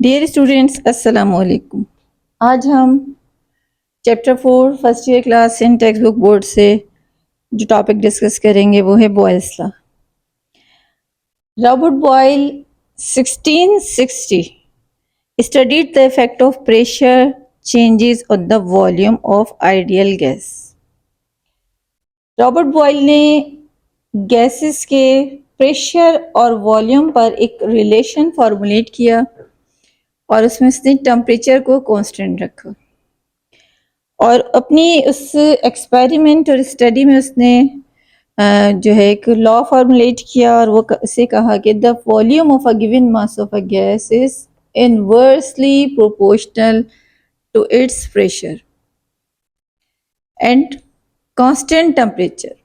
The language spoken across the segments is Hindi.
डियर स्टूडेंट्स, अस्सलामु अलैकुम। आज हम chapter 4 first year class in text book board से जो टॉपिक डिस्कस करेंगे वो है Boyle's law. Robert Boyle 1660 studied the effect of pressure changes on the volume of ideal gas. Robert Boyle ने गैसेस के प्रेशर और वॉल्यूम पर एक रिलेशन फॉर्मुलेट किया और उसमें उसने टेम्परेचर को कांस्टेंट रखा और अपनी उस एक्सपेरिमेंट और स्टडी में उसने जो है एक लॉ फॉर्मुलेट किया और वो उसे कहा कि the volume of a given mass of a gas is inversely proportional to its pressure and constant temperature.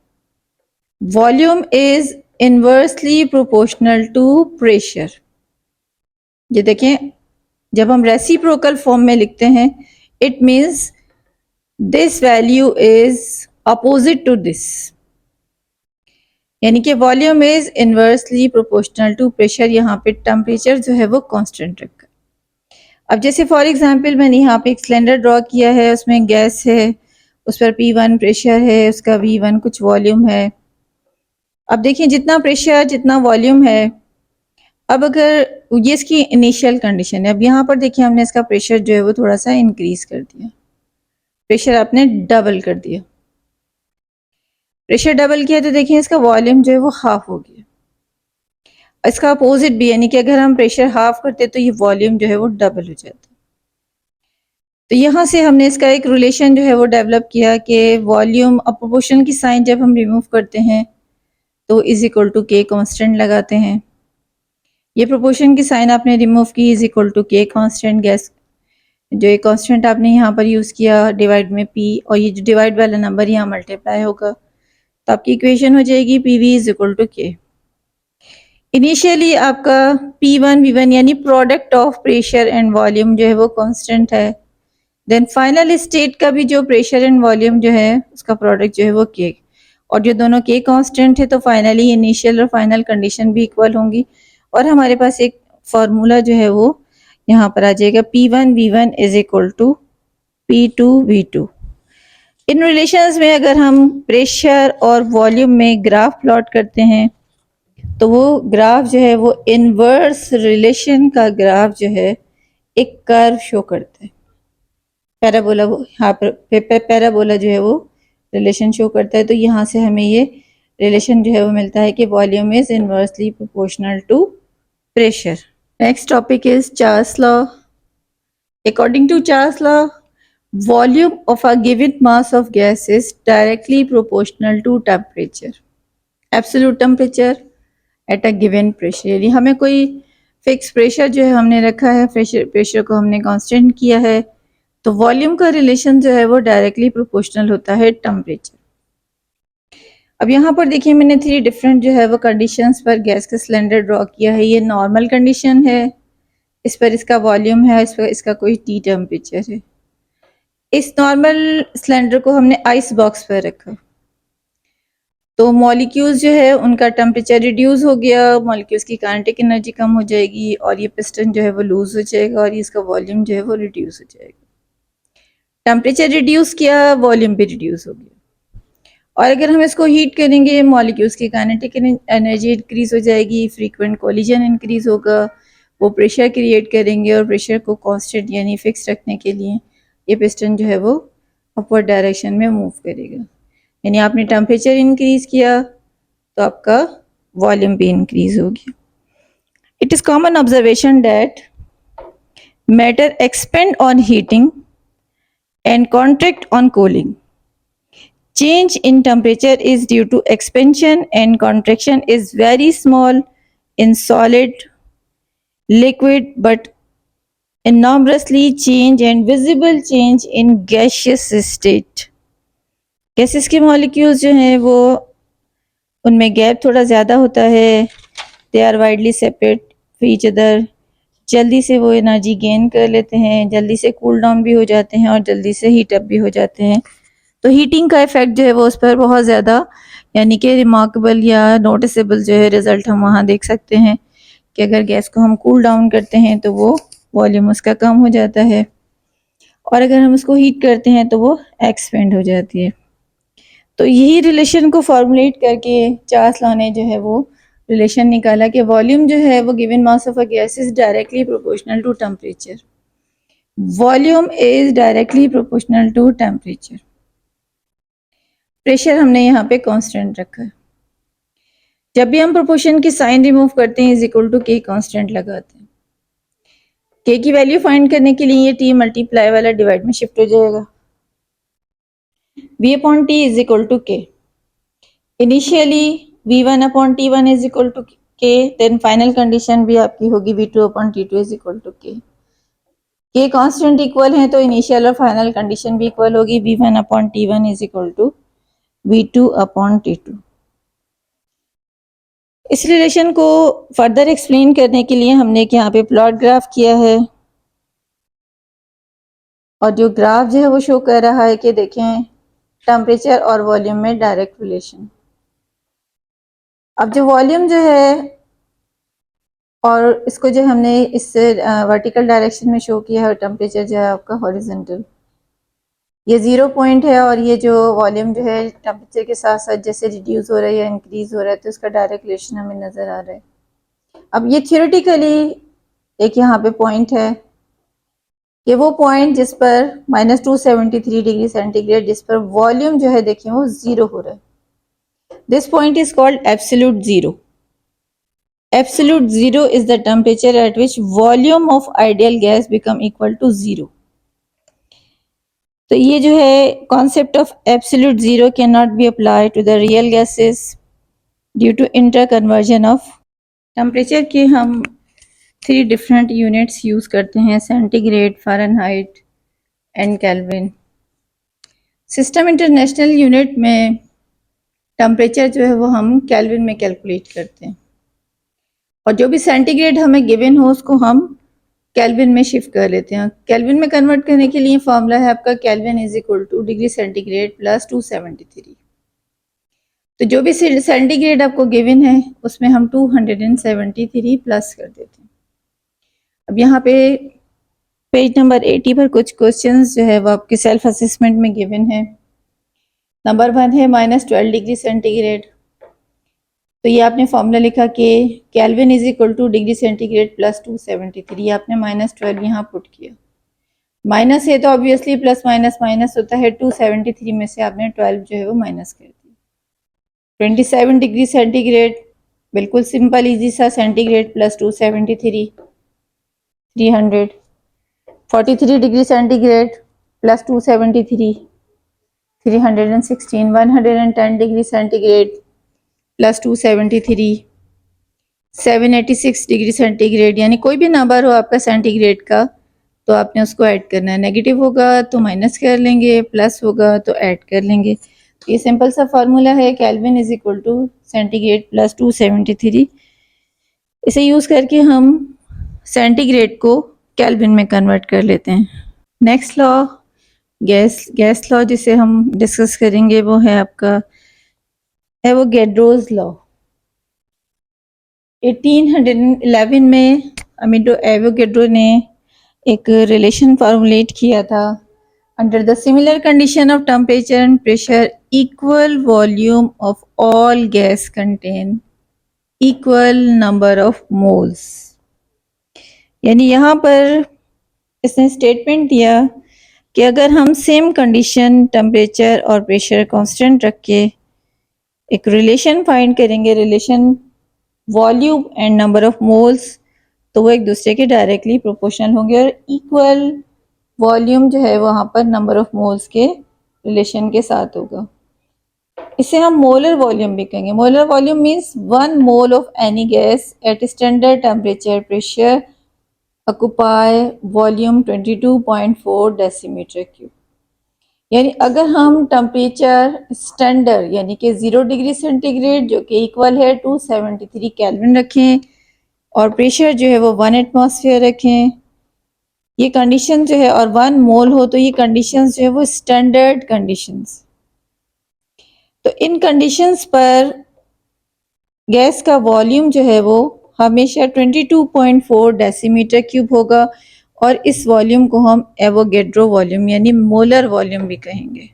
Volume is inversely proportional to pressure. ये देखें, जब हम रेसिप्रोकल फॉर्म में लिखते हैं it means this value is opposite to this, यानी कि volume is inversely proportional to pressure. यहाँ पे टेम्परेचर जो है वो कांस्टेंट रखा। अब जैसे फॉर एग्जांपल मैंने यहाँ पे एक सिलेंडर ड्रॉ किया है, उसमें गैस है, उस पर P1 प्रेशर है, उसका V1 कुछ वॉल्यूम है। अब देखिए जितना प्रेशर जितना वॉल्यूम है, अब अगर ये इसकी इनिशियल कंडीशन है, अब यहाँ पर देखिए हमने इसका प्रेशर जो है वो थोड़ा सा इंक्रीज कर दिया, प्रेशर आपने डबल कर दिया। प्रेशर डबल किया तो देखिए इसका वॉल्यूम जो है वो हाफ हो गया। इसका अपोजिट भी, यानी कि अगर हम प्रेशर हाफ करते तो ये वॉल्यूम जो है वो डबल हो जाता। तो यहाँ से हमने इसका एक रिलेशन जो है वो डेवलप किया कि वॉल्यूम और प्रोपोर्शन की साइन जब हम रिमूव करते हैं तो इज इक्वल टू के कांस्टेंट लगाते हैं। ये प्रोपोर्शन की साइन आपने रिमूव की, इज इक्वल टू के कांस्टेंट, गैस जो एक कांस्टेंट आपने यहाँ पर यूज़ किया डिवाइड में P, और ये जो डिवाइड वाला नंबर यहाँ मल्टीप्लाई होगा तो आपकी इक्वेशन हो जाएगी PV is equal to K। Initially आपका P1 V1 यानी product of pressure and volume जो है वो कांस्टेंट है। देन फाइनल स्टेट का भी जो प्रेशर एंड वॉल्यूम जो है उसका प्रोडक्ट जो है वो K, और जो दोनों K कांस्टेंट है तो फाइनली इनिशियल और फाइनल कंडीशन भी इक्वल होंगी और हमारे पास एक फार्मूला जो है वो यहाँ पर आ जाएगा P1 V1 is equal to P2 V2। इन रिलेशंस में अगर हम प्रेशर और वॉल्यूम में ग्राफ प्लॉट करते हैं तो वो ग्राफ जो है वो इनवर्स रिलेशन का ग्राफ जो है एक कर्व शो करता है। पैराबोला, वो यहाँ पर पैराबोला जो है वो रिलेशन शो करता है। तो यहाँ से हमें ये रिलेशन जो है वो मिलता है कि volume is inversely proportional to pressure. Next topic is Charles law. According to Charles law, volume of a given mass of gas is directly proportional to temperature. Absolute temperature at a given pressure. यानी हमें कोई फिक्स प्रेशर जो है हमने रखा है, प्रेशर को हमने कांस्टेंट किया है, तो वॉल्यूम का रिलेशन जो है वो डायरेक्टली प्रोपोर्शनल होता है टेम्परेचर। अब यहाँ पर देखिए मैंने 3 डिफरेंट जो है वो कंडीशंस पर गैस का सिलेंडर ड्रॉ किया है। ये नॉर्मल कंडीशन है, इस पर इसका वॉल्यूम है, इस पर इसका कोई T टेम्परेचर है। इस नॉर्मल सिलेंडर को हमने आइस बॉक्स पर रखा तो मॉलिक्यूल्स जो है उनका टेम्परेचर रिड्यूस हो गया, मॉलिक्यूल्स की काइनेटिक एनर्जी कम हो जाएगी और ये पिस्टन जो है वो लूज हो जाएगा और इसका वॉल्यूम जो है वो रिड्यूस हो जाएगा। टेम्परेचर रिड्यूस किया, वॉल्यूम भी रिड्यूस हो गया। और अगर हम इसको हीट करेंगे मॉलिक्यूल्स की काइनेटिक एनर्जी इंक्रीज हो जाएगी, फ्रीक्वेंट कोलिजन इंक्रीज होगा, वो प्रेशर क्रिएट करेंगे और प्रेशर को कांस्टेंट यानी फिक्स रखने के लिए ये पिस्टन जो है वो अपवर्ड डायरेक्शन में मूव करेगा। यानी आपने टेम्परेचर इंक्रीज किया तो आपका वॉल्यूम भी इंक्रीज हो गया। It is common observation that matter expand on heating and contract on cooling. Change in temperature is due to expansion and contraction is very small in solid, liquid, but enormously change and visible change in gaseous state. Gases के molecules जो हैं वो उनमें गैप थोड़ा ज़्यादा होता है, they are widely separate from each other, जल्दी से वो एनर्जी गेन कर लेते हैं, जल्दी से कूल डाउन भी हो जाते हैं और जल्दी से हीट अप भी हो जाते हैं। तो हीटिंग का इफेक्ट जो है वो उस पर बहुत ज़्यादा यानी कि रिमार्केबल या नोटिसेबल जो है रिजल्ट हम वहाँ देख सकते हैं कि अगर गैस को हम कूल डाउन करते हैं तो वो वॉल्यूम उसका कम हो जाता है, और अगर हम उसको हीट करते हैं तो वो एक्सपेंड हो जाती है। तो यही रिलेशन को फॉर्मुलेट करके चार्ल्स लॉ ने जो है वो रिलेशन निकाला कि वॉल्यूम जो है वो given mass of a gas is directly proportional to temperature. Volume is directly proportional to temperature. Pressure हमने यहाँ पे कांस्टेंट रखा है। जब भी हम प्रोपोर्शन की साइन रिमूव करते हैं इज इक्वल टू के कांस्टेंट लगाते हैं। के की वैल्यू फाइंड करने के लिए ये टी मल्टीप्लाई वाला डिवाइड में शिफ्ट हो जाएगा। V upon T is equal to K. Initially V1 upon T1 is equal to K, then final condition भी आपकी होगी V2 upon T2 is equal to K. K constant equal है तो इनिशियल और फाइनल कंडीशन भी इक्वल होगी। V1 upon T1 is equal to V2 upon T2। इस रिलेशन को फर्दर एक्सप्लेन करने के लिए हमने यहाँ पे प्लॉट ग्राफ किया है, और जो ग्राफ जो है वो शो कर रहा है कि देखें टेम्परेचर और वॉल्यूम में डायरेक्ट रिलेशन। अब जो वॉल्यूम जो है और इसको जो हमने इससे वर्टिकल डायरेक्शन में शो किया है, टेम्परेचर जो है आपका हॉरिजॉन्टल, ये 0 पॉइंट है, और ये जो वॉल्यूम जो है टेम्परेचर के साथ साथ जैसे रिड्यूस हो रहा है या इंक्रीज हो रहा है तो इसका डायरेक्ट रिलेशन हमें नजर आ रहा है। अब ये थियोरेटिकली एक यहाँ पे पॉइंट है कि वो पॉइंट जिस पर -273 डिग्री सेंटीग्रेड, जिस पर वॉल्यूम जो है देखिए वो 0 हो रहा है। This point is called absolute zero. Absolute zero is the temperature at which volume of ideal gas become equal to zero. तो ये जो है concept of absolute zero cannot be applied to the real gases due to interconversion of temperature के हम 3 different units use करते हैं, centigrade, Fahrenheit and kelvin. System international unit में टेम्परेचर जो है वो हम केल्विन में कैलकुलेट करते हैं, और जो भी सेंटीग्रेड हमें गिवन हो उसको हम केल्विन में शिफ्ट कर लेते हैं। केल्विन में कन्वर्ट करने के लिए फॉर्मूला है आपका kelvin is equal two degree centigrade plus 273। तो जो भी सेंटीग्रेड आपको गिवन है उसमें हम 273 प्लस कर देते हैं। अब यहाँ पे पेज नंबर 80 पर कुछ क्वेश्चंस जो है वो आपके सेल्फ असेसमेंट में गिवन है। नंबर 1 है -12 डिग्री सेंटीग्रेड, तो ये आपने फॉर्मूला लिखा कि kelvin is equal two degree centigrade plus 273, आपने -12 यहाँ पुट किया। माइनस है तो ऑब्वियसली प्लस माइनस माइनस होता है, 273 में से आपने 12 जो है वो माइनस कर दिया। 27 डिग्री सेंटीग्रेड, बिल्कुल सिंपल इजी सा, centigrade plus 273 300। 43 degree centigrade plus 273 316। 110 degree centigrade plus 273 786 degree centigrade, यानी कोई भी नंबर हो आपका सेंटीग्रेड का तो आपने उसको ऐड करना है। नेगेटिव होगा तो माइनस कर लेंगे, प्लस होगा तो ऐड कर लेंगे। ये सिंपल सा फार्मूला है, Kelvin is equal to centigrade plus 273। इसे यूज करके हम सेंटीग्रेड को केल्विन में कन्वर्ट कर लेते हैं। नेक्स्ट लॉ गैस लॉ जिसे हम डिस्कस करेंगे वो है आपका एवोगैड्रोज लॉ। 1811 में अमिडो एवोगैड्रो ने एक रिलेशन फॉर्मुलेट किया था। Under the similar condition of temperature and pressure equal volume of all gas contain equal number of moles. यानी यहाँ पर इसने स्टेटमेंट दिया कि अगर हम सेम कंडीशन टेम्परेचर और प्रेशर कांस्टेंट रख के एक रिलेशन फाइंड करेंगे, relation volume and number of moles, तो वो एक दूसरे के डायरेक्टली प्रोपोर्शनल होंगे, और इक्वल वॉल्यूम जो है वहाँ पर नंबर ऑफ मोल्स के रिलेशन के साथ होगा। इसे हम मोलर वॉल्यूम भी कहेंगे। Molar volume means 1 mole of any gas at standard temperature pressure occupy volume 22.4 decimetre cube. यानी अगर हम टेम्परेचर स्टैंडर्ड यानी कि 0 डिग्री सेंटीग्रेड जो कि इक्वल है 273 केल्विन रखें, और प्रेशर जो है वो 1 एटमॉस्फेयर रखें, ये कंडीशन जो है, और 1 मोल हो, तो ये कंडीशंस जो है वो स्टैंडर्ड कंडीशंस। तो इन कंडीशंस पर गैस का वॉल्यूम जो है वो हमेशा 22.4 डेसीमीटर क्यूब होगा, और इस वॉल्यूम को हम एवोगेड्रो वॉल्यूम यानी मोलर वॉल्यूम भी कहेंगे।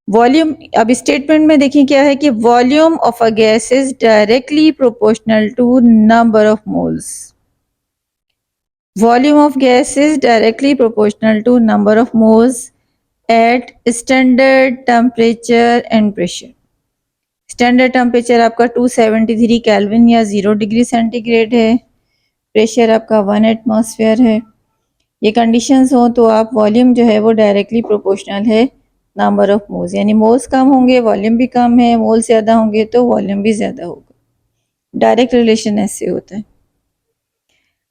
वॉल्यूम, अब स्टेटमेंट में देखिए क्या है कि volume of a gas is directly proportional to number of moles. Volume of gas is directly proportional to number of moles at standard temperature and pressure. Standard temperature आपका 273 केल्विन या 0 डिग्री सेंटीग्रेड है, प्रेशर आपका 1 एटमॉस्फेयर है। ये कंडीशंस हो तो आप वॉल्यूम जो है वो डायरेक्टली प्रोपोर्शनल है नंबर ऑफ मोल्स, यानी मोल्स कम होंगे वॉल्यूम भी कम है, मोल ज़्यादा होंगे तो वॉल्यूम भी ज़्यादा होगा। डायरेक्ट रिलेशन ऐसे होता है।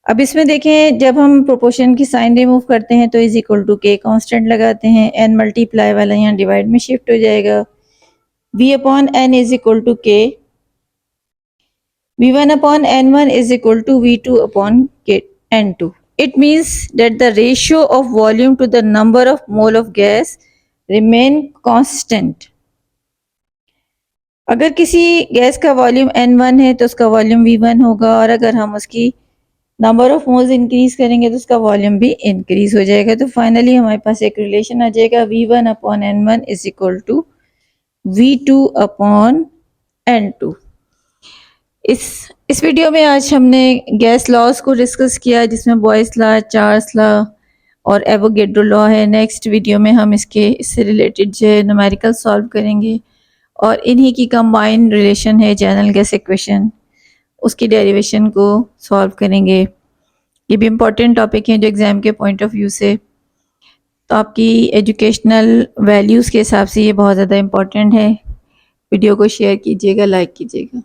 अब इसमें देखें, जब हम प्रोपोर्शन की साइन रिमूव करते हैं तो इज इक्वल टू के कांस्टेंट लगाते हैं, एन मल्टीप्लाई वाला यहाँ डिवाइड में शिफ्ट हो जाएगा। v upon n is equal to K, v1 upon n1 is equal to v2 upon n2. It means that the ratio of volume to the number of mole of gas remain constant. अगर किसी गैस का वॉल्यूम n1 है तो उसका वॉल्यूम v1 होगा, और अगर हम उसकी नंबर ऑफ मोल्स इंक्रीज करेंगे तो उसका वॉल्यूम भी इंक्रीज हो जाएगा। तो फाइनली हमारे पास एक रिलेशन आ जाएगा, v1 upon n1 is equal to v2 upon n2। इस वीडियो में आज हमने गैस लॉज को डिस्कस किया, जिसमें बॉयस लॉ, चार्ल्स लॉ और एवोगेड्रो लॉ है। नेक्स्ट वीडियो में हम इससे रिलेटेड जो है न्यूमेरिकल सॉल्व करेंगे, और इन्हीं की कंबाइंड रिलेशन है जनरल गैस इक्वेशन, उसकी डेरिवेशन को सॉल्व करेंगे। ये भी इम्पोर्टेंट टॉपिक हैं जो एग्ज़ाम के पॉइंट ऑफ व्यू से, तो आपकी एजुकेशनल वैल्यूज़ के हिसाब से ये बहुत ज़्यादा इम्पोर्टेंट है। वीडियो को शेयर कीजिएगा, लाइक कीजिएगा।